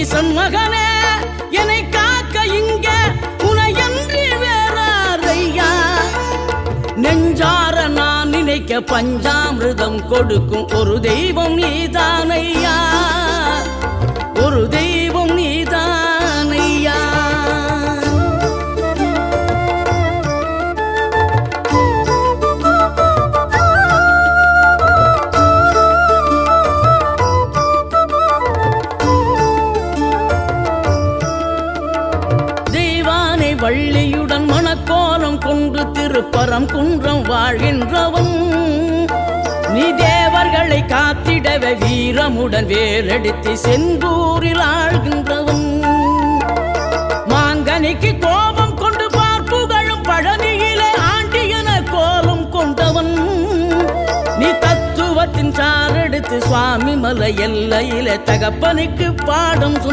சண்மகனே என்னை காக்க இங்க உனையன்றி வேறாரையா நெஞ்சார நான் நினைக்க பஞ்சாமிர்தம் கொடுக்கும் ஒரு தெய்வம் நீதானையா ஒரு தெய்வம் நீதானையா வள்ளியுடன் மணக்கோலம் கொண்டு திருப்பரம் குன்றம் வாழ்கின்றவன் நீ தேவர்களை காத்திடவே வீரமுடன் வேலெடுத்து செந்தூரில் ஆழ்கின்றவன் மாங்கனிக்கு கோபம் கொண்டு பார்ப்புகழும் பழனியிலே ஆண்டியன கோலம் கொண்டவன் நீ தத்துவத்தின் சாரெடுத்து சுவாமி மலை எல்லையிலே தகப்பனுக்கு பாடம்